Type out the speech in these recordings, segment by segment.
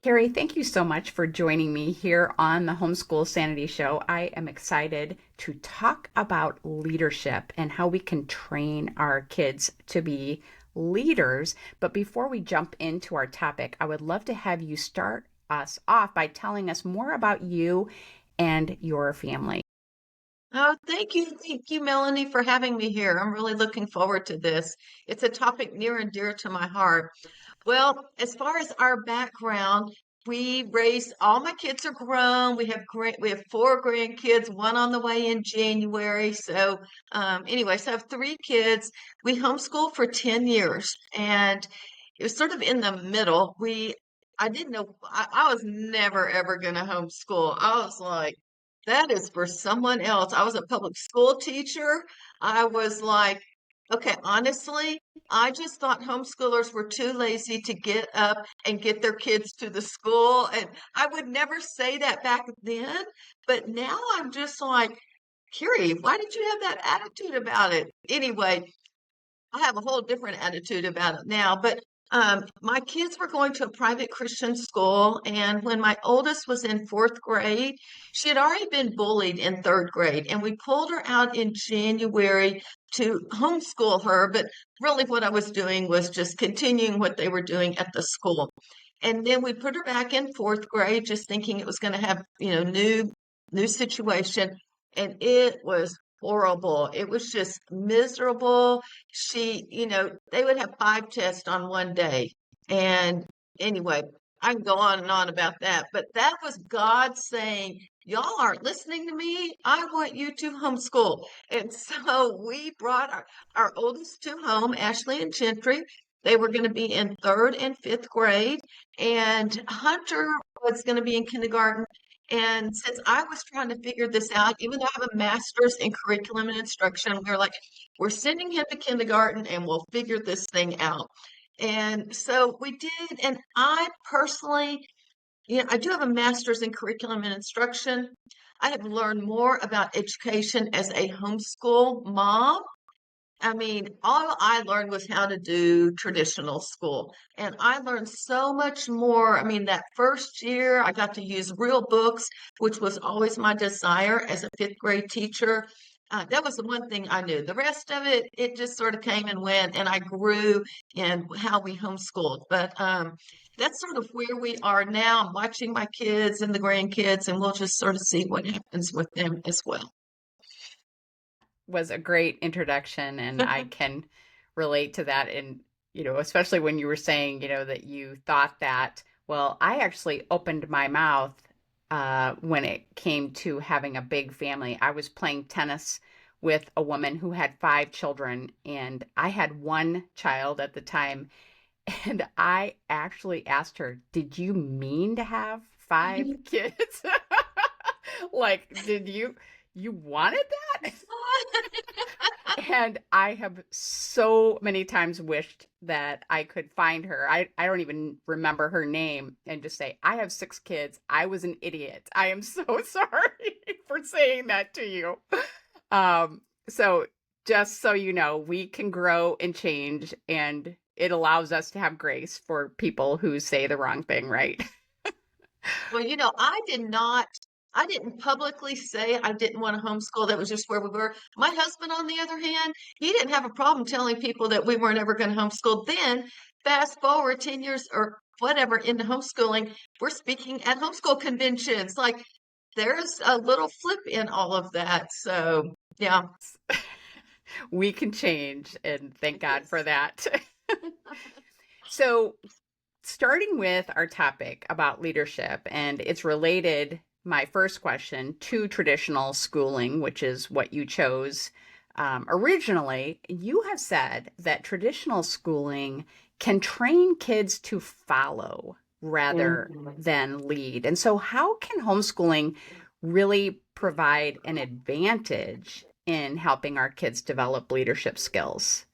Kerry, thank you so much for joining me here on the Homeschool Sanity Show. I am excited to talk about leadership and how we can train our kids to be leaders. But before we jump into our topic, I would love to have you start us off by telling us more about you and your family. Oh, thank you. Thank you, Melanie, for having me here. I'm really looking forward to this. It's a topic near and dear to my heart. Well, as far as our background, we raised all my kids are grown. We have four grandkids, one on the way in January. So I have three kids. We homeschooled for 10 years, and it was sort of in the middle. I didn't know I was never ever going to homeschool. I was like, that is for someone else. I was a public school teacher. I was like, okay, honestly, I just thought homeschoolers were too lazy to get up and get their kids to the school. And I would never say that back then. But now I'm just like, Kerry, why did you have that attitude about it? Anyway, I have a whole different attitude about it now. But my kids were going to a private Christian school, and when my oldest was in fourth grade, she had already been bullied in third grade, and we pulled her out in January to homeschool her. But really, what I was doing was just continuing what they were doing at the school. And then we put her back in fourth grade, just thinking it was going to have, new situation. And it was horrible. It was just miserable. They would have five tests on one day. And anyway, I can go on and on about that, but that was God saying, y'all aren't listening to me. I want you to homeschool. And so we brought our oldest two home, Ashley and Gentry. They were going to be in third and fifth grade, and Hunter was going to be in kindergarten. And since I was trying to figure this out, even though I have a master's in curriculum and instruction, we were like, we're sending him to kindergarten and we'll figure this thing out. And so we did. And I personally, I do have a master's in curriculum and instruction. I have learned more about education as a homeschool mom. I mean, all I learned was how to do traditional school. And I learned so much more. I mean, that first year, I got to use real books, which was always my desire as a fifth grade teacher. That was the one thing I knew. The rest of it, it just sort of came and went, and I grew in how we homeschooled. But that's sort of where we are now. I'm watching my kids and the grandkids, and we'll just sort of see what happens with them as well. Was a great introduction, and I can relate to that. And, especially when you were saying, that you thought that, well, I actually opened my mouth when it came to having a big family. I was playing tennis with a woman who had five children, and I had one child at the time. And I actually asked her, did you mean to have five kids? Like, you wanted that? And I have so many times wished that I could find her. I don't even remember her name and just say, I have six kids. I was an idiot. I am so sorry for saying that to you. So just so you know, we can grow and change, and it allows us to have grace for people who say the wrong thing, right? Well, I didn't publicly say I didn't want to homeschool. That was just where we were. My husband, on the other hand, he didn't have a problem telling people that we weren't ever going to homeschool. Then, fast forward 10 years or whatever into homeschooling, we're speaking at homeschool conventions. Like, there's a little flip in all of that. So, yeah. We can change, and thank God for Yes. that. So, starting with our topic about leadership, and it's related, my first question, to traditional schooling, which is what you chose originally. You have said that traditional schooling can train kids to follow rather Mhm. than lead. And so, how can homeschooling really provide an advantage in helping our kids develop leadership skills?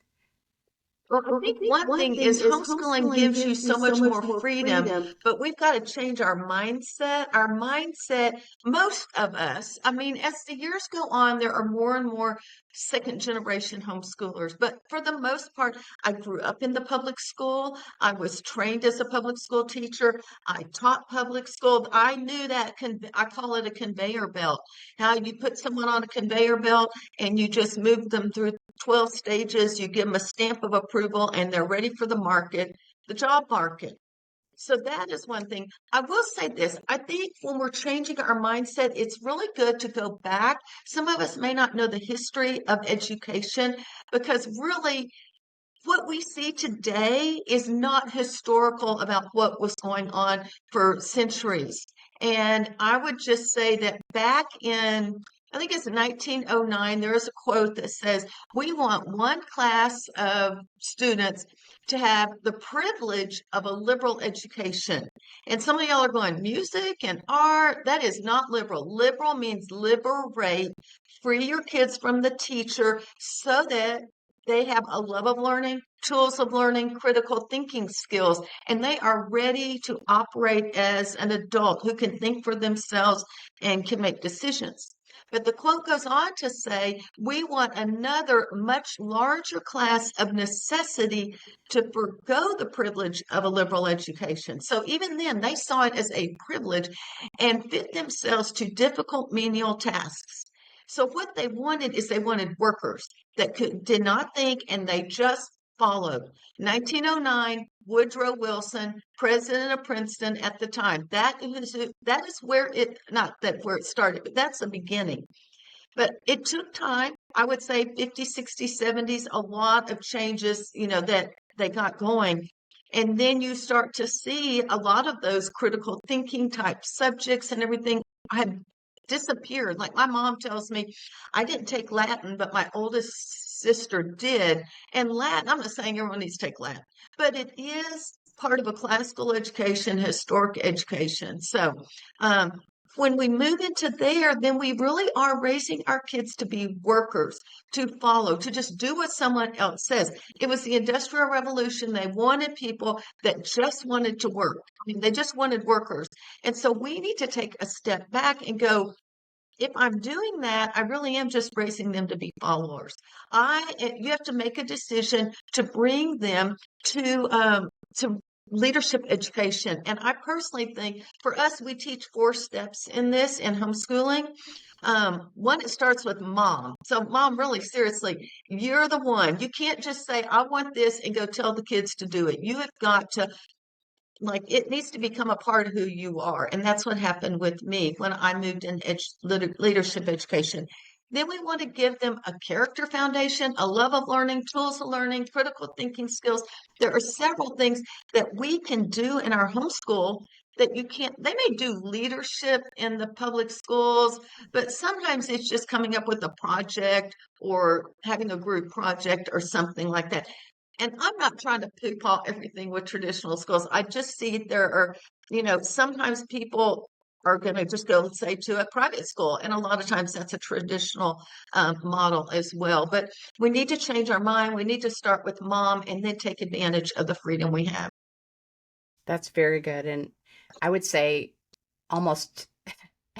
Well, I Well, I think think one one thing thing is is homeschooling homeschooling gives you gives you so so much much more more freedom, freedom. but we've got to change our mindset. Our mindset, most of us, I mean, as the years go on, there are more and more second generation homeschoolers. But for the most part, I grew up in the public school. I was trained as a public school teacher. I taught public school. I knew that, I call it a conveyor belt, how you put someone on a conveyor belt and you just move them through 12 stages, you give them a stamp of approval, and they're ready for the market, the job market. So that is one thing. I will say this. I think when we're changing our mindset, it's really good to go back. Some of us may not know the history of education because really what we see today is not historical about what was going on for centuries. And I would just say that back in, I think it's 1909, there is a quote that says, we want one class of students to have the privilege of a liberal education. And some of y'all are going, music and art, that is not liberal. Liberal means liberate, free your kids from the teacher so that they have a love of learning, tools of learning, critical thinking skills, and they are ready to operate as an adult who can think for themselves and can make decisions. But the quote goes on to say, we want another much larger class of necessity to forego the privilege of a liberal education. So even then, they saw it as a privilege and fit themselves to difficult menial tasks. So what they wanted is they wanted workers that did not think and they just followed. 1909, Woodrow Wilson, president of Princeton at the time. That is where it, not that where it started, but that's the beginning. But it took time. I would say 50s, 60s, 70s, a lot of changes, that they got going. And then you start to see a lot of those critical thinking type subjects and everything had disappeared. Like my mom tells me, I didn't take Latin, but my oldest sister did. And Latin, I'm not saying everyone needs to take Latin, but it is part of a classical education, historic education. So, um, when we move into there, then we really are raising our kids to be workers, to follow, to just do what someone else says. It was the Industrial Revolution. They wanted people that just wanted to work. I mean, they just wanted workers. And so we need to take a step back and go, if I'm doing that, I really am just raising them to be followers. You have to make a decision to bring them to leadership education. And I personally think for us, we teach 4 steps in this in homeschooling. One, it starts with mom. So, mom, really seriously, you're the one. You can't just say, I want this and go tell the kids to do it. You have got to like it needs to become a part of who you are. And that's what happened with me when I moved in leadership education. Then we want to give them a character foundation, a love of learning, tools of learning, critical thinking skills. There are several things that we can do in our homeschool that you can't. They may do leadership in the public schools, but sometimes it's just coming up with a project or having a group project or something like that. And I'm not trying to poo-pah everything with traditional schools. I just see there are, sometimes people are going to just go, say, to a private school. And a lot of times that's a traditional model as well. But we need to change our mind. We need to start with mom and then take advantage of the freedom we have. That's very good. And I would say almost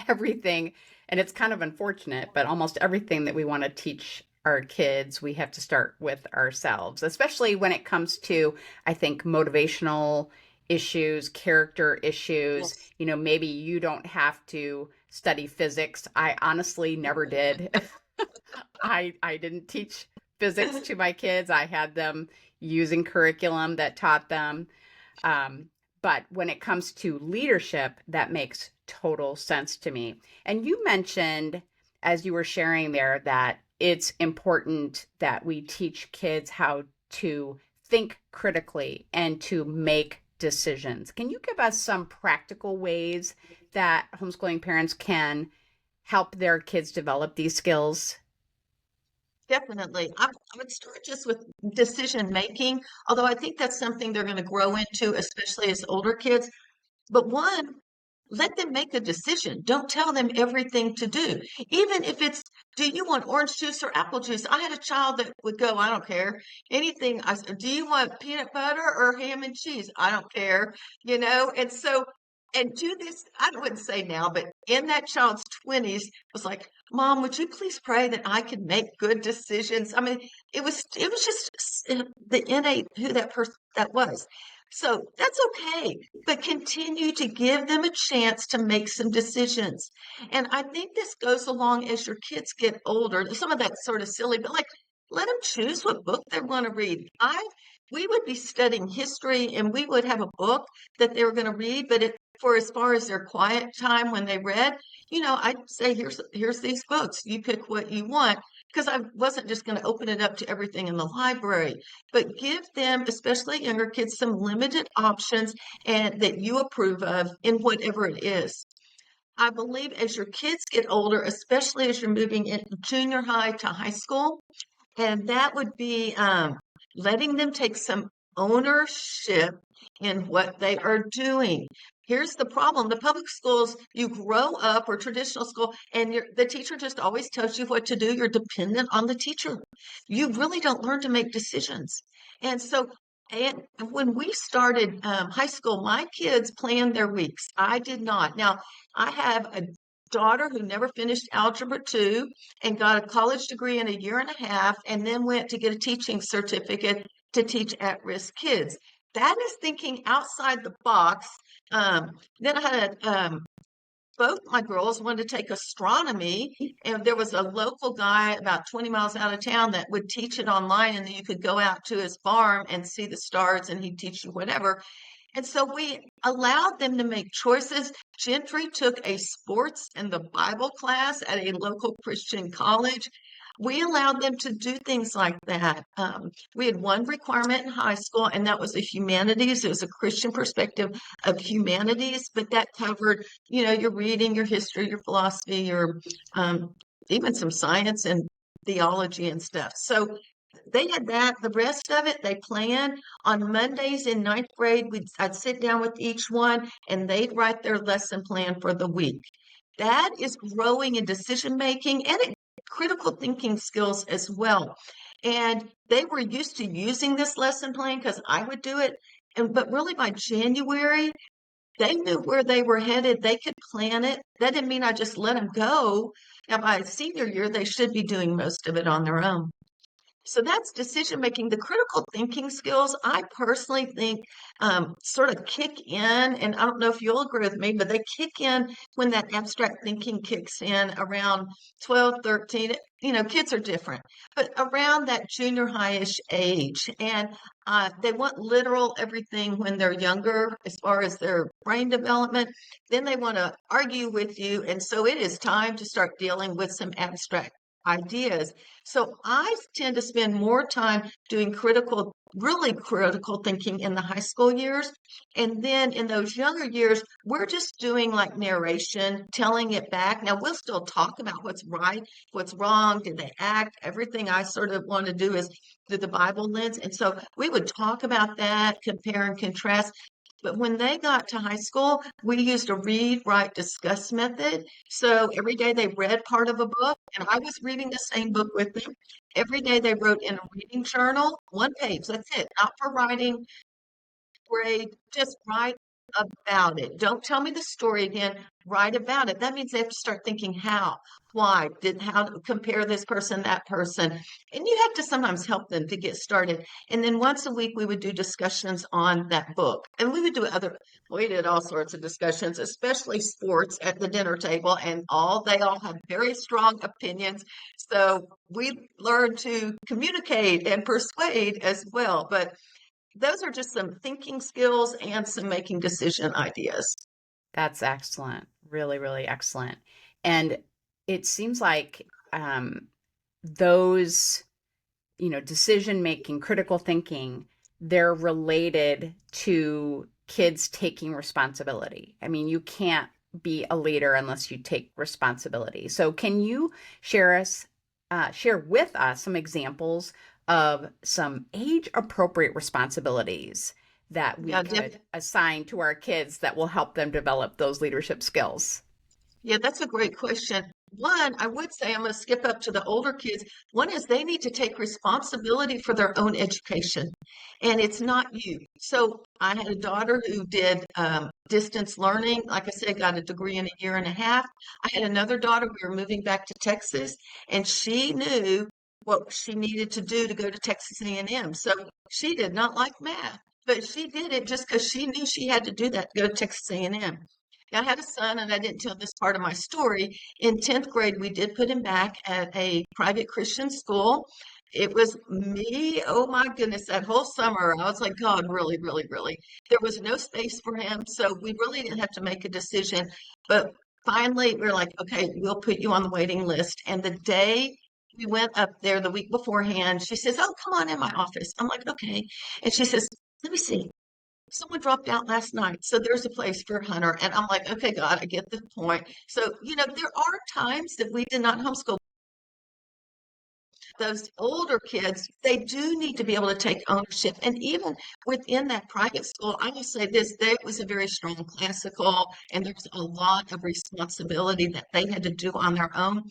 everything, and it's kind of unfortunate, but almost everything that we want to teach our kids, we have to start with ourselves, especially when it comes to, I think, motivational issues, character issues. Yes. Maybe you don't have to study physics. I honestly never did. I didn't teach physics to my kids. I had them using curriculum that taught them. Um, but when it comes to leadership, that makes total sense to me. And you mentioned, as you were sharing there, that it's important that we teach kids how to think critically and to make decisions. Can you give us some practical ways that homeschooling parents can help their kids develop these skills? Definitely. I would start just with decision making, although I think that's something they're going to grow into, especially as older kids. But one, let them make a decision. Don't tell them everything to do. Even if it's, do you want orange juice or apple juice? I had a child that would go, I don't care. Anything. I said, do you want peanut butter or ham and cheese? I don't care, And so, and do this, I wouldn't say now, but in that child's 20s, was like, Mom, would you please pray that I could make good decisions? I mean, it was just the innate who that person that was. So that's okay, but continue to give them a chance to make some decisions. And I think this goes along as your kids get older. Some of that's sort of silly, but like let them choose what book they want to read. We would be studying history and we would have a book that they were going to read, but for as far as their quiet time when they read, I'd say here's these books. You pick what you want because I wasn't just going to open it up to everything in the library, but give them, especially younger kids, some limited options and that you approve of in whatever it is. I believe as your kids get older, especially as you're moving in junior high to high school, and that would be letting them take some ownership in what they are doing. Here's the problem. The public schools, you grow up, or traditional school, and the teacher just always tells you what to do. You're dependent on the teacher. You really don't learn to make decisions. And so, and when we started high school, my kids planned their weeks. I did not. Now, I have a daughter who never finished Algebra 2 and got a college degree in a year and a half, and then went to get a teaching certificate to teach at-risk kids. That is thinking outside the box. Then I had both my girls wanted to take astronomy, and there was a local guy about 20 miles out of town that would teach it online, and you could go out to his farm and see the stars, and he'd teach you whatever. And so we allowed them to make choices. Gentry took a sports and the Bible class at a local Christian college. We allowed them to do things like that. We had one requirement in high school, and that was the humanities. It was a Christian perspective of humanities, but that covered, your reading, your history, your philosophy, your even some science and theology and stuff. So they had that. The rest of it, they planned. On Mondays in ninth grade, I'd sit down with each one and they'd write their lesson plan for the week. That is growing in decision making and critical thinking skills as well. And they were used to using this lesson plan because I would do it. But really by January, they knew where they were headed. They could plan it. That didn't mean I just let them go. Now by senior year, they should be doing most of it on their own. So that's decision making. The critical thinking skills, I personally think, sort of kick in. And I don't know if you'll agree with me, but they kick in when that abstract thinking kicks in around 12, 13. Kids are different, but around that junior high-ish age. And they want literal everything when they're younger, as far as their brain development. Then they want to argue with you. And so it is time to start dealing with some abstract ideas. So I tend to spend more time doing really critical thinking in the high school years. And then in those younger years, we're just doing like narration, telling it back. Now we'll still talk about what's right, what's wrong, did they act? Everything I sort of want to do is through the Bible lens. And so we would talk about that, compare and contrast. But when they got to high school, we used a read, write, discuss method. So every day they read part of a book, and I was reading the same book with them. Every day they wrote in a reading journal, one page, that's it, not for writing, grade, just write about it. Don't tell me the story again. Write about it. That means they have to start thinking how, why, how to compare this person, that person. And you have to sometimes help them to get started. And then once a week, we would do discussions on that book. And we did all sorts of discussions, especially sports at the dinner table, and they all have very strong opinions. So we learned to communicate and persuade as well. But those are just some thinking skills and some making decision ideas. That's excellent. Really, really excellent. And it seems like those, decision making, critical thinking, they're related to kids taking responsibility. I mean, you can't be a leader unless you take responsibility. So can you share with us some examples of some age appropriate responsibilities that we Yeah, could assign to our kids that will help them develop those leadership skills? yeah, that's a great question. One, I would say I'm going to skip up to the older kids. One is they need to take responsibility for their own education, and it's not you. So I had a daughter who did distance learning. Like I said, got a degree in a year and a half. I had another daughter. We were moving back to Texas, and she knew what she needed to do to go to Texas A&M. So she did not like math, but she did it just because she knew she had to do that to go to Texas A&M. I had a son, and I didn't tell this part of my story. In 10th grade, we did put him back at a private Christian school. It was me, oh my goodness, that whole summer. I was like, God, really, really, really. There was no space for him. So we really didn't have to make a decision. But finally, we are like, okay, we'll put you on the waiting list. And the day we went up there the week beforehand, she says, oh, come on in my office. I'm like, okay. And she says, let me see. Someone dropped out last night, so there's a place for Hunter. And I'm like, okay, God, I get the point. So, there are times that we did not homeschool those older kids. They do need to be able to take ownership. And even within that private school, I will say this, there was a very strong classical, and there's a lot of responsibility that they had to do on their own.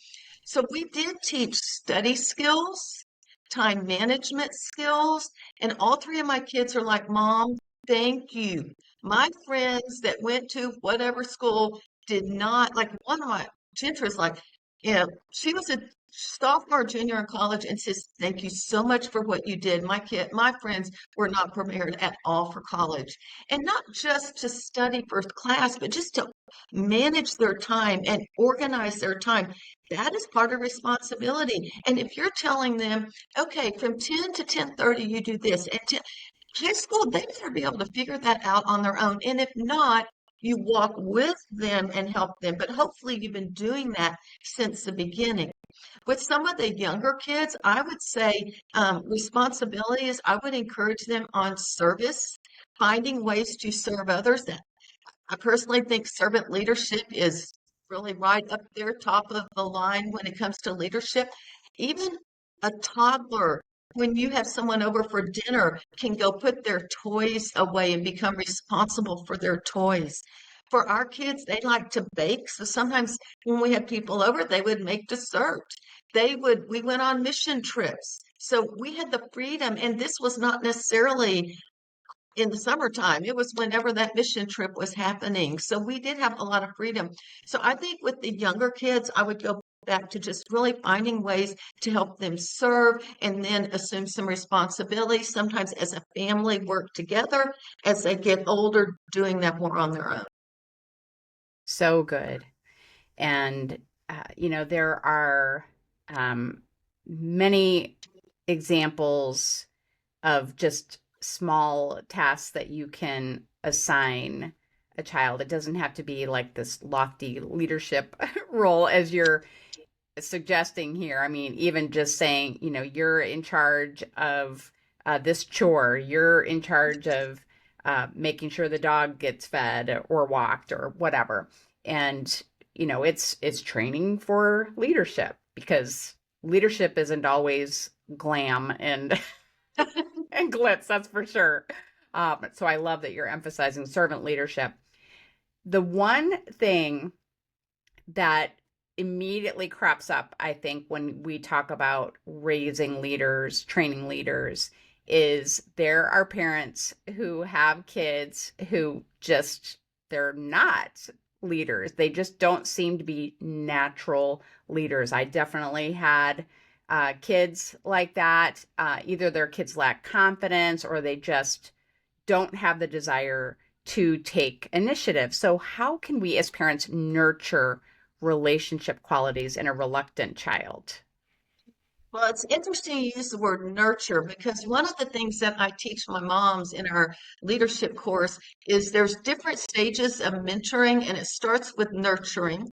So we did teach study skills, time management skills, and all three of my kids are like, Mom, thank you. My friends that went to whatever school did not, like one of my Gentra's like, yeah, she was a sophomore, junior in college and says, thank you so much for what you did. My friends were not prepared at all for college. And not just to study for class, but just to manage their time and organize their time. That is part of responsibility. And if you're telling them, okay, from 10 to 10:30, you do this, and high school, they better be able to figure that out on their own. And if not, you walk with them and help them. But hopefully, you've been doing that since the beginning. With some of the younger kids, I would say responsibilities, I would encourage them on service, finding ways to serve others. I personally think servant leadership is really right up there, top of the line when it comes to leadership. Even a toddler, when you have someone over for dinner, can go put their toys away and become responsible for their toys. For our kids, they like to bake. So sometimes when we had people over, they would make dessert. We went on mission trips. So we had the freedom, and this was not necessarily in the summertime. It was whenever that mission trip was happening. So we did have a lot of freedom. So I think with the younger kids, I would go back to just really finding ways to help them serve and then assume some responsibility. Sometimes as a family work together as they get older, doing that more on their own. So good. And, there are many examples of just small tasks that you can assign a child. It doesn't have to be like this lofty leadership role as you're suggesting here. I mean, even just saying, you're in charge of this chore, you're in charge of making sure the dog gets fed or walked or whatever. And, it's training for leadership because leadership isn't always glam and and glitz, that's for sure. So I love that you're emphasizing servant leadership. The one thing that immediately crops up, I think, when we talk about raising leaders, training leaders, is there are parents who have kids who just, they're not leaders. They just don't seem to be natural leaders. I definitely had kids like that. Either their kids lack confidence or they just don't have the desire to take initiative. So, how can we as parents nurture relationship qualities in a reluctant child? Well, it's interesting you use the word nurture because one of the things that I teach my moms in our leadership course is there's different stages of mentoring, and it starts with nurturing,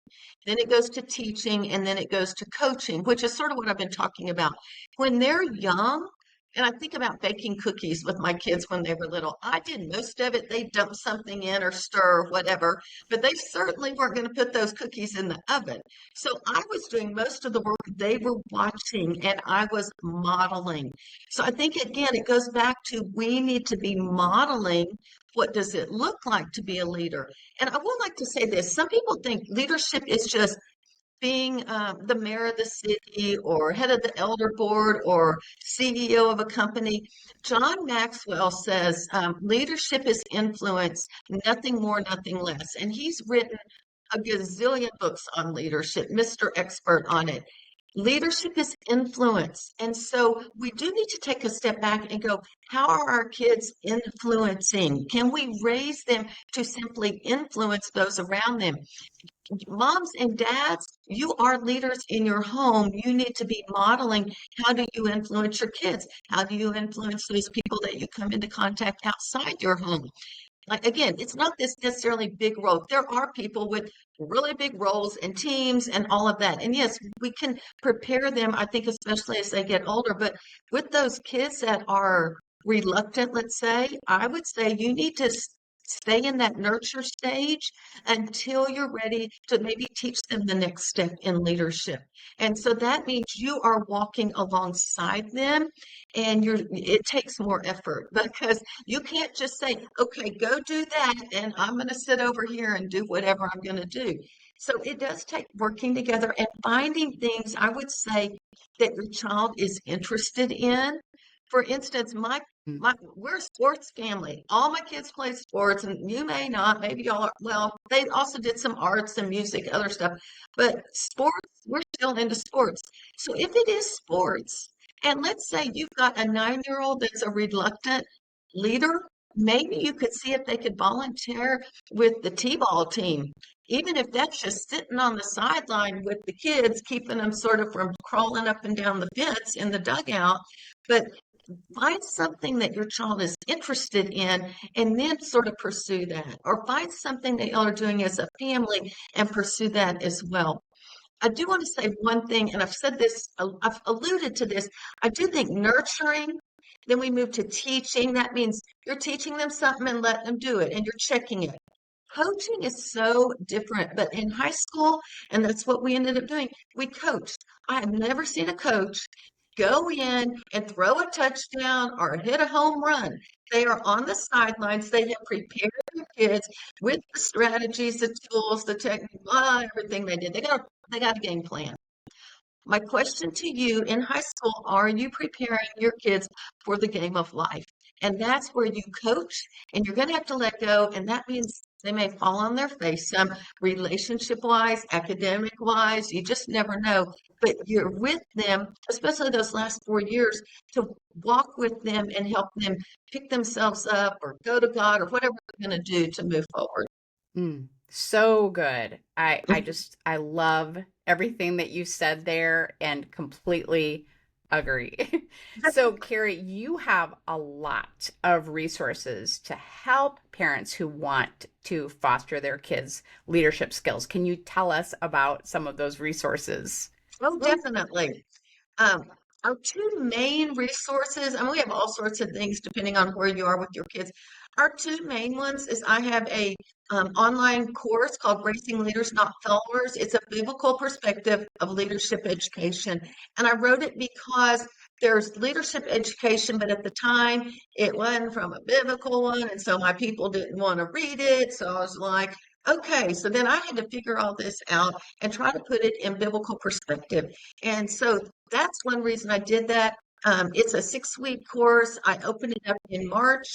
then it goes to teaching, and then it goes to coaching, which is sort of what I've been talking about. When they're young, And I think about baking cookies with my kids when they were little. I did most of it. They dumped something in or stir or whatever, but they certainly weren't going to put those cookies in the oven. So I was doing most of the work. They were watching and I was modeling. So I think again, it goes back to we need to be modeling. What does it look like to be a leader? And I would like to say this. Some people think leadership is just being the mayor of the city or head of the elder board or CEO of a company. John Maxwell says leadership is influence, nothing more, nothing less. And he's written a gazillion books on leadership, Mr. Expert on it. Leadership is influence. And so we do need to take a step back and go, how are our kids influencing? Can we raise them to simply influence those around them? Moms and dads, you are leaders in your home. You need to be modeling how do you influence your kids? How do you influence those people that you come into contact outside your home? Like again, it's not this necessarily big role. There are people with really big roles and teams and all of that. And yes, we can prepare them, I think, especially as they get older. But with those kids that are reluctant, let's say, I would say you need to stay in that nurture stage until you're ready to maybe teach them the next step in leadership. And so that means you are walking alongside them and it takes more effort because you can't just say, okay, go do that, and I'm going to sit over here and do whatever I'm going to do. So it does take working together and finding things, I would say, that your child is interested in. For instance, Mm. we're a sports family. All my kids play sports, and you may not, maybe y'all are, well, they also did some arts and music, other stuff, but sports, we're still into sports. So if it is sports, and let's say you've got a 9-year-old that's a reluctant leader, maybe you could see if they could volunteer with the T-ball team, even if that's just sitting on the sideline with the kids, keeping them sort of from crawling up and down the fence in the dugout. But find something that your child is interested in and then sort of pursue that, or find something that y'all are doing as a family and pursue that as well. I do want to say one thing, and I've said this, I've alluded to this. I do think nurturing, then we move to teaching. That means you're teaching them something and letting them do it, and you're checking it. Coaching is so different, but in high school, and that's what we ended up doing, we coached. I have never seen a coach go in and throw a touchdown or hit a home run. They are on the sidelines. They have prepared their kids with the strategies, the tools, the technique, everything they did. They got a game plan. My question to you in high school, are you preparing your kids for the game of life? And that's where you coach and you're going to have to let go. And that means they may fall on their face, some relationship wise, academic wise, you just never know. But you're with them, especially those last 4 years, to walk with them and help them pick themselves up or go to God or whatever they're going to do to move forward. Mm, so good. I love everything that you said there and completely agree. So, Carrie, you have a lot of resources to help parents who want to foster their kids' leadership skills. Can you tell us about some of those resources? Oh, definitely. Um, our two main resources, and we have all sorts of things depending on where you are with your kids. Our two main ones is I have a online course called Raising Leaders, Not Followers. It's a biblical perspective of leadership education. And I wrote it because there's leadership education, but at the time it wasn't from a biblical one. And so my people didn't want to read it. So I was like, okay. So then I had to figure all this out and try to put it in biblical perspective. And so that's one reason I did that. It's a 6-week course. I opened it up in March,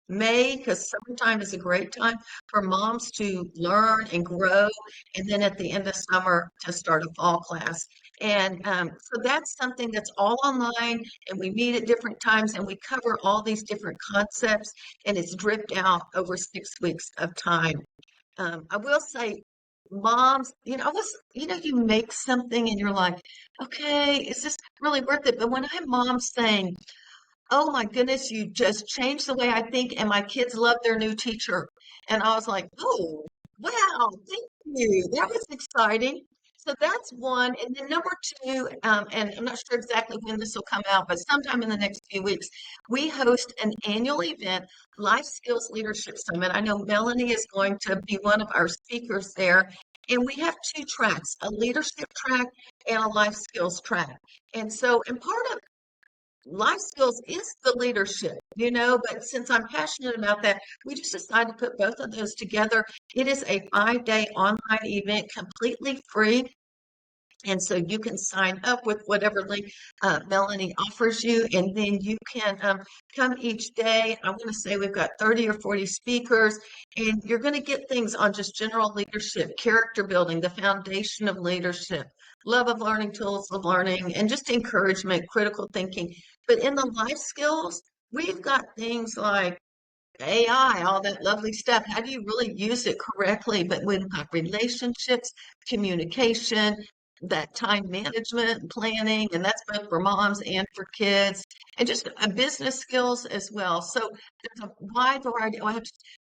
May, because summertime is a great time for moms to learn and grow. And then at the end of summer to start a fall class. And so that's something that's all online, and we meet at different times and we cover all these different concepts, and it's dripped out over 6 weeks of time. I will say, moms, you make something and you're like, okay, is this really worth it? But when I have moms saying, oh my goodness, you just changed the way I think, and my kids love their new teacher. And I was like, oh, wow, thank you. That was exciting. So that's one. And then number two, and I'm not sure exactly when this will come out, but sometime in the next few weeks, we host an annual event, Life Skills Leadership Summit. I know Melanie is going to be one of our speakers there. And we have two tracks, a leadership track and a life skills track. And part of life skills is the leadership, but since I'm passionate about that, we just decided to put both of those together. It is a 5-day online event, completely free. And so you can sign up with whatever link Melanie offers you, and then you can come each day. I want to say we've got 30 or 40 speakers, and you're going to get things on just general leadership, character building, the foundation of leadership, love of learning, tools of learning, and just encouragement, critical thinking. But in the life skills, we've got things like AI, all that lovely stuff. How do you really use it correctly? But we've got relationships, communication, that time management, planning, and that's both for moms and for kids, and just business skills as well. So there's a wide variety.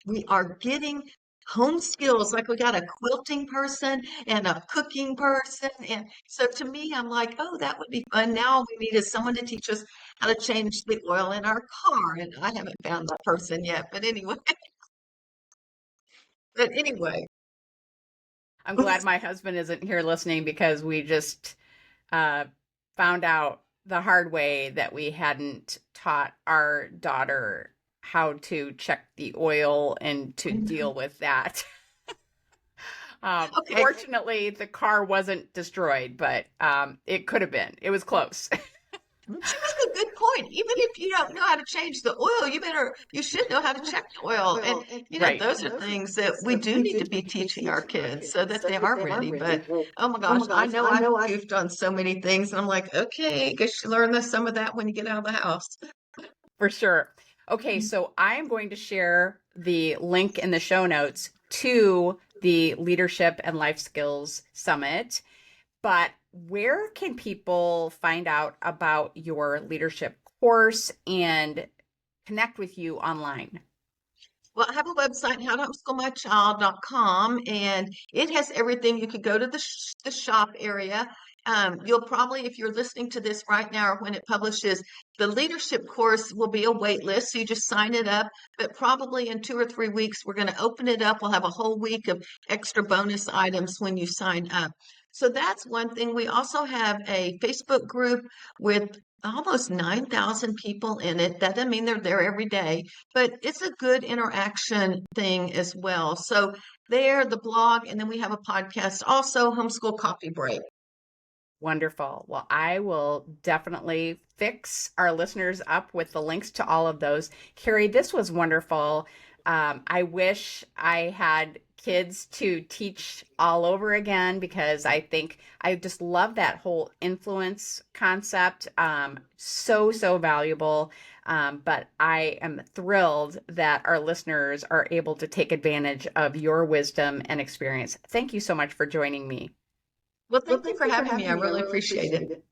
We are getting home skills, like we got a quilting person and a cooking person. And so to me, I'm like, oh, that would be fun. Now we needed someone to teach us how to change the oil in our car, and I haven't found that person yet. But anyway, but anyway, I'm glad my husband isn't here listening because we just uh, found out the hard way that we hadn't taught our daughter how to check the oil and to deal with that. okay. Fortunately, the car wasn't destroyed, but it could have been. It was close. But you make a good point. Even if you don't know how to change the oil, you should know how to check the oil. And Right. those are things that we do need to be teaching our kids so that they are ready. But oh my gosh, I know I've goofed on so many things, and I'm like, okay, guess you learn some of that when you get out of the house. For sure. Okay, so I'm going to share the link in the show notes to the Leadership and Life Skills Summit. But where can people find out about your leadership course and connect with you online? Well, I have a website, howtohomeschoolmychild.com, and it has everything. You could go to the shop area. You'll probably, if you're listening to this right now or when it publishes, the leadership course will be a wait list. So you just sign it up. But probably in 2 or 3 weeks, we're going to open it up. We'll have a whole week of extra bonus items when you sign up. So that's one thing. We also have a Facebook group with almost 9,000 people in it. That doesn't mean they're there every day, but it's a good interaction thing as well. So there, the blog, and then we have a podcast also, Homeschool Coffee Break. Wonderful. Well, I will definitely fix our listeners up with the links to all of those. Kerry, this was wonderful. I wish I had kids to teach all over again because I think I just love that whole influence concept. So valuable. But I am thrilled that our listeners are able to take advantage of your wisdom and experience. Thank you so much for joining me. Well, thank you for having me. I really appreciate it.